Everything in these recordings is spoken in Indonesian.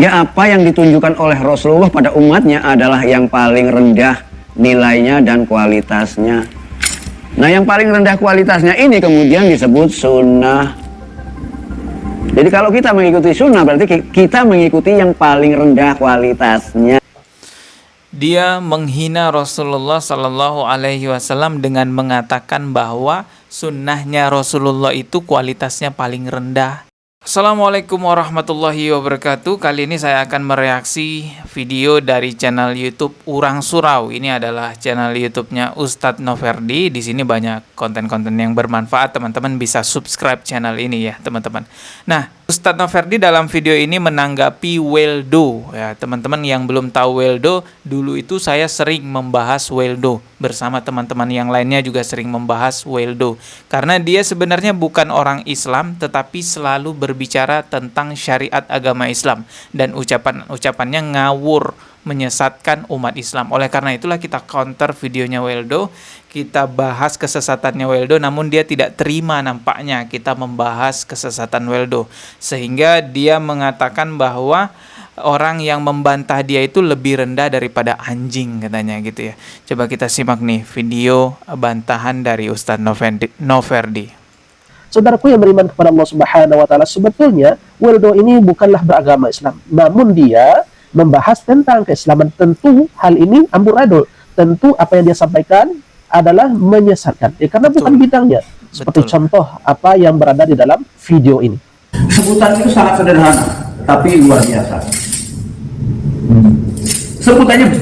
Ya, apa yang ditunjukkan oleh Rasulullah pada umatnya adalah yang paling rendah nilainya dan kualitasnya. Nah, yang paling rendah kualitasnya ini kemudian disebut sunnah. Jadi kalau kita mengikuti sunnah berarti kita mengikuti yang paling rendah kualitasnya. Dia menghina Rasulullah Sallallahu Alaihi Wasallam dengan mengatakan bahwa sunnahnya Rasulullah itu kualitasnya paling rendah. Assalamualaikum warahmatullahi wabarakatuh. Kali ini saya akan mereaksi video dari channel YouTube Urang Surau. Ini adalah channel YouTube-nya Ustadz Noverdi. Di sini banyak konten-konten yang bermanfaat. Teman-teman bisa subscribe channel ini ya, teman-teman. Nah, Ustadz Noverdi dalam video ini menanggapi Weldo. Ya, teman-teman yang belum tahu Weldo, dulu itu saya sering membahas Weldo bersama teman-teman yang lainnya juga sering membahas Weldo. Karena dia sebenarnya bukan orang Islam, tetapi selalu berbicara tentang syariat agama Islam. Dan ucapannya ngawur, menyesatkan umat Islam. Oleh karena itulah kita counter videonya Weldo. Kita bahas kesesatannya Weldo, namun dia tidak terima nampaknya kita membahas kesesatan Weldo. Sehingga dia mengatakan bahwa orang yang membantah dia itu lebih rendah daripada anjing, katanya gitu ya. Coba kita simak nih video bantahan dari Ustadz Noverdi. Saudaraku yang beriman kepada Allah Subhanahu wa taala, sebetulnya Weldo ini bukanlah beragama Islam, namun dia membahas tentang keislaman. Tentu hal ini amburadul. Tentu apa yang dia sampaikan adalah menyesatkan. Karena bukan bidangnya. Seperti contoh apa yang berada di dalam video ini. Sebutan itu sangat sederhana, tapi luar biasa. Sebutannya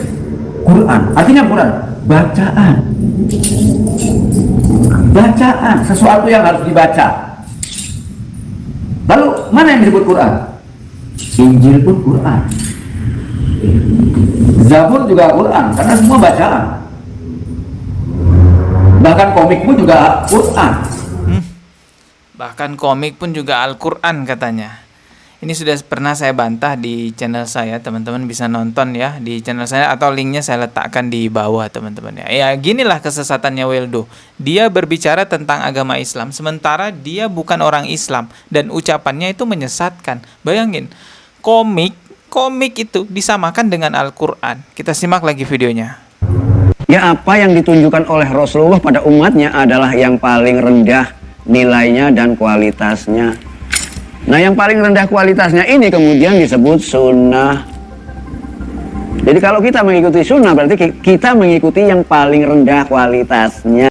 Quran. Artinya Quran, bacaan. Bacaan, sesuatu yang harus dibaca. Lalu mana yang disebut Quran? Injil pun Quran. Zabur juga Quran, karena semua bacaan. Bahkan komik pun juga Quran. Bahkan komik pun juga Al-Quran katanya. Ini sudah pernah saya bantah di channel saya, teman-teman bisa nonton ya di channel saya, atau linknya saya letakkan di bawah teman-teman ya. Ya ginilah kesesatannya Weldo. Dia berbicara tentang agama Islam, sementara dia bukan orang Islam dan ucapannya itu menyesatkan. Bayangin, komik itu disamakan dengan Al-Quran. Kita simak lagi videonya. Ya, apa yang ditunjukkan oleh Rasulullah pada umatnya adalah yang paling rendah nilainya dan kualitasnya. Nah, yang paling rendah kualitasnya ini kemudian disebut sunnah. Jadi kalau kita mengikuti sunnah berarti kita mengikuti yang paling rendah kualitasnya.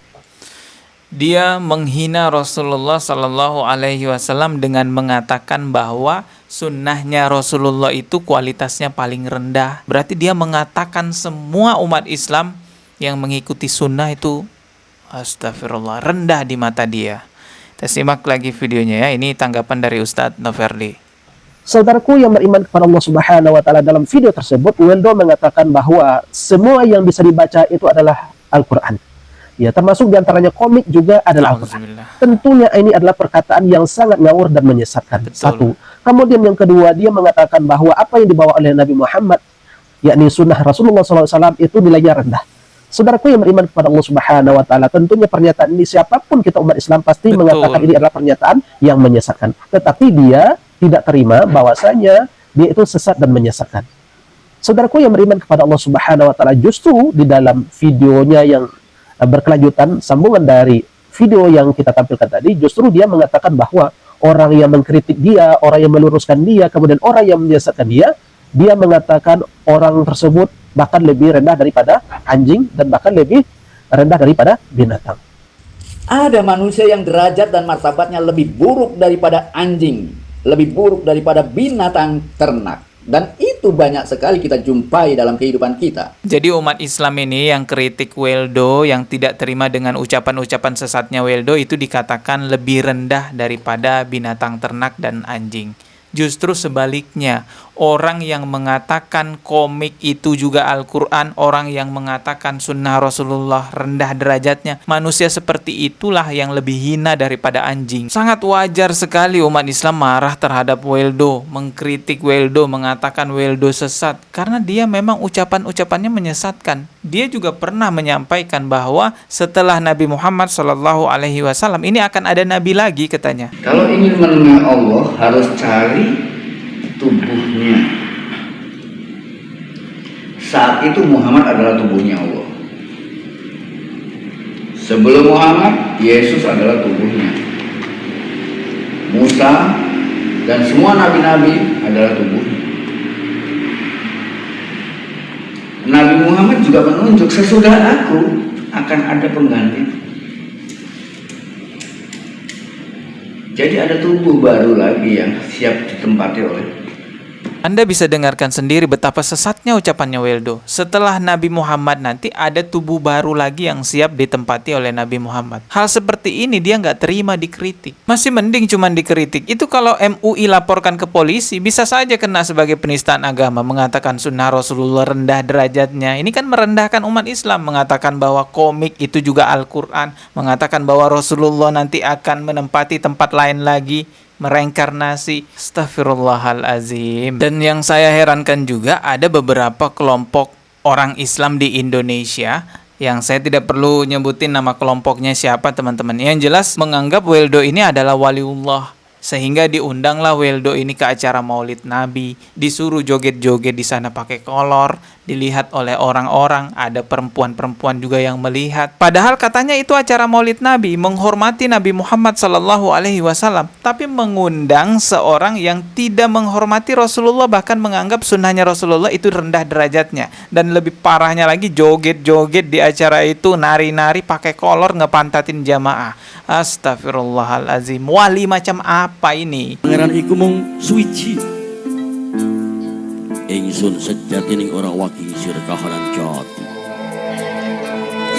Dia menghina Rasulullah Sallallahu Alaihi Wasallam dengan mengatakan bahwa sunnahnya Rasulullah itu kualitasnya paling rendah. Berarti dia mengatakan semua umat Islam yang mengikuti sunnah itu, astagfirullah, rendah di mata dia. Kita simak lagi videonya ya. Ini tanggapan dari Ustadz Noverdi. Saudaraku yang beriman kepada Allah Subhanahu wa taala, dalam video tersebut Weldo mengatakan bahwa semua yang bisa dibaca itu adalah Al-Quran. Ya, termasuk diantaranya komik juga adalah Al-Quran. Tentunya ini adalah perkataan yang sangat ngawur dan menyesatkan. Betul. Satu. Kemudian yang kedua, dia mengatakan bahwa apa yang dibawa oleh Nabi Muhammad, yakni sunnah Rasulullah SAW, itu nilainya rendah. Saudaraku yang beriman kepada Allah Subhanahu wa taala, tentunya pernyataan ini siapapun kita umat Islam pasti mengatakan ini adalah pernyataan yang menyesatkan. Tetapi dia tidak terima bahwasanya dia itu sesat dan menyesatkan. Saudaraku yang beriman kepada Allah Subhanahu wa taala, justru di dalam videonya yang berkelanjutan, sambungan dari video yang kita tampilkan tadi, justru dia mengatakan bahwa orang yang mengkritik dia, orang yang meluruskan dia, kemudian orang yang menyesatkan dia mengatakan orang tersebut bahkan lebih rendah daripada anjing dan bahkan lebih rendah daripada binatang. Ada manusia yang derajat dan martabatnya lebih buruk daripada anjing, lebih buruk daripada binatang ternak. Dan itu banyak sekali kita jumpai dalam kehidupan kita. Jadi umat Islam ini yang kritik Weldo, yang tidak terima dengan ucapan-ucapan sesatnya Weldo, itu dikatakan lebih rendah daripada binatang ternak dan anjing. Justru sebaliknya, orang yang mengatakan komik itu juga Al-Quran, orang yang mengatakan sunnah Rasulullah rendah derajatnya, manusia seperti itulah yang lebih hina daripada anjing. Sangat wajar sekali umat Islam marah terhadap Weldo, mengkritik Weldo, mengatakan Weldo sesat, karena dia memang ucapan-ucapannya menyesatkan. Dia juga pernah menyampaikan bahwa setelah Nabi Muhammad SAW ini akan ada nabi lagi katanya. Kalau ingin mengenal Allah harus cari tubuhnya, saat itu Muhammad adalah tubuhnya Allah. Sebelum Muhammad, Yesus adalah tubuhnya. Musa dan semua nabi-nabi adalah tubuhnya. Nabi Muhammad juga menunjuk sesudah aku akan ada pengganti. Jadi ada tubuh baru lagi yang siap ditempati oleh. Anda bisa dengarkan sendiri betapa sesatnya ucapannya Weldo. Setelah Nabi Muhammad nanti ada tubuh baru lagi yang siap ditempati oleh Nabi Muhammad. Hal seperti ini dia nggak terima dikritik. Masih mending cuman dikritik. Itu kalau MUI laporkan ke polisi bisa saja kena sebagai penistaan agama. Mengatakan sunnah Rasulullah rendah derajatnya. Ini kan merendahkan umat Islam. Mengatakan bahwa komik itu juga Al-Quran. Mengatakan bahwa Rasulullah nanti akan menempati tempat lain lagi, mereinkarnasi. Astaghfirullahalazim. Dan yang saya herankan juga ada beberapa kelompok orang Islam di Indonesia yang saya tidak perlu nyebutin nama kelompoknya siapa teman-teman. Yang jelas menganggap Weldo ini adalah waliullah. Sehingga diundanglah Weldo ini ke acara Maulid Nabi, disuruh joget-joget di sana pakai kolor, dilihat oleh orang-orang, ada perempuan-perempuan juga yang melihat. Padahal katanya itu acara Maulid Nabi, menghormati Nabi Muhammad SAW, tapi mengundang seorang yang tidak menghormati Rasulullah, bahkan menganggap sunnahnya Rasulullah itu rendah derajatnya. Dan lebih parahnya lagi joget-joget di acara itu, nari-nari pakai kolor, ngepantatin jamaah. Astagfirullahalazim. Wali macam apa ini? Pangeran iku mung suwiji. Ingsun sejatine ora waki sir kahanan jati.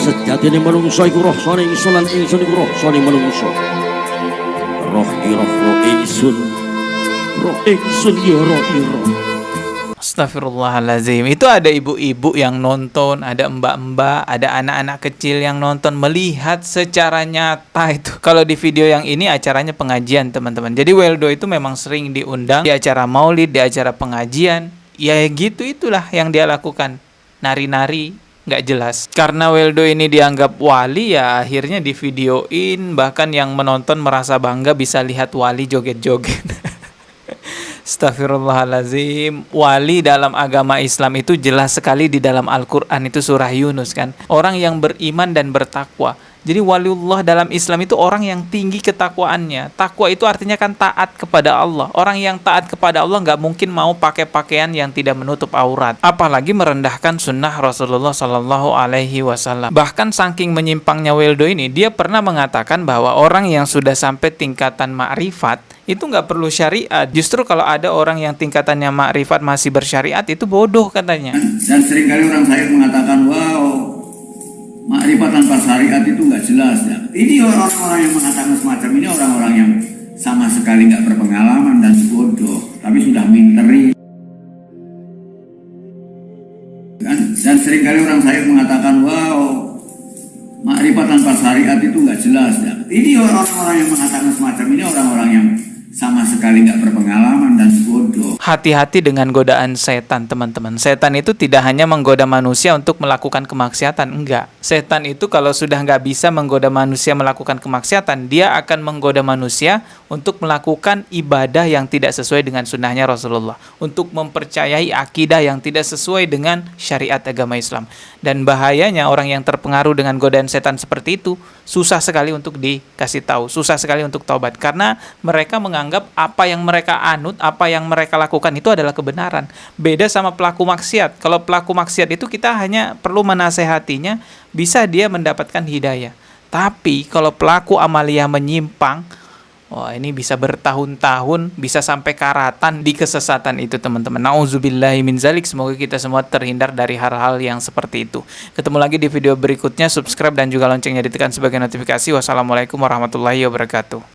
Sejatine manungsa iku rasane ingsun lan ingsun iku rasane manungsa. Roh ingsun. Roh ingsun ya roh ira. Astagfirullahalazim. Itu ada ibu-ibu yang nonton, ada mbak-mbak, ada anak-anak kecil yang nonton, melihat secara nyata itu. Kalau di video yang ini acaranya pengajian teman-teman. Jadi Weldo itu memang sering diundang di acara maulid, di acara pengajian. Ya gitu itulah yang dia lakukan. Nari-nari nggak jelas. Karena Weldo ini dianggap wali, ya akhirnya di videoin. Bahkan yang menonton merasa bangga bisa lihat wali joget-joget. Astaghfirullahalazim. Wali dalam agama Islam itu jelas sekali di dalam Al-Quran, itu surah Yunus kan. Orang yang beriman dan bertakwa. Jadi waliullah dalam Islam itu orang yang tinggi ketakwaannya. Takwa itu artinya kan taat kepada Allah. Orang yang taat kepada Allah nggak mungkin mau pakai pakaian yang tidak menutup aurat. Apalagi merendahkan sunnah Rasulullah SAW. Bahkan saking menyimpangnya Weldo ini, dia pernah mengatakan bahwa orang yang sudah sampai tingkatan ma'rifat itu nggak perlu syariat. Justru kalau ada orang yang tingkatannya ma'rifat masih bersyariat, itu bodoh katanya. Dan seringkali orang saya mengatakan, wow, makrifat tanpa syariat itu nggak jelas ya. Ini orang-orang yang mengatakan semacam ini orang-orang yang sama sekali nggak berpengalaman dan bodoh, tapi sudah minteri. Dan seringkali orang saya mengatakan, wow, makrifat tanpa syariat itu nggak jelas ya. Ini orang-orang yang mengatakan semacam ini orang-orang yang sama sekali nggak berpengalaman dan bodoh. Hati-hati dengan godaan setan teman-teman. Setan itu tidak hanya menggoda manusia untuk melakukan kemaksiatan, enggak. Setan itu kalau sudah nggak bisa menggoda manusia melakukan kemaksiatan, dia akan menggoda manusia untuk melakukan ibadah yang tidak sesuai dengan sunnahnya Rasulullah, untuk mempercayai akidah yang tidak sesuai dengan syariat agama Islam. Dan bahayanya orang yang terpengaruh dengan godaan setan seperti itu susah sekali untuk dikasih tahu, susah sekali untuk taubat, karena mereka menganggap apa yang mereka anut, apa yang mereka lakukan itu adalah kebenaran. Beda sama pelaku maksiat. Kalau pelaku maksiat itu kita hanya perlu menasehatinya, bisa dia mendapatkan hidayah. Tapi kalau pelaku amaliyah menyimpang, wah ini bisa bertahun-tahun, bisa sampai karatan di kesesatan itu teman-teman. Nauzubillahi min zalik. Semoga kita semua terhindar dari hal-hal yang seperti itu. Ketemu lagi di video berikutnya. Subscribe dan juga loncengnya ditekan sebagai notifikasi. Wassalamualaikum warahmatullahi wabarakatuh.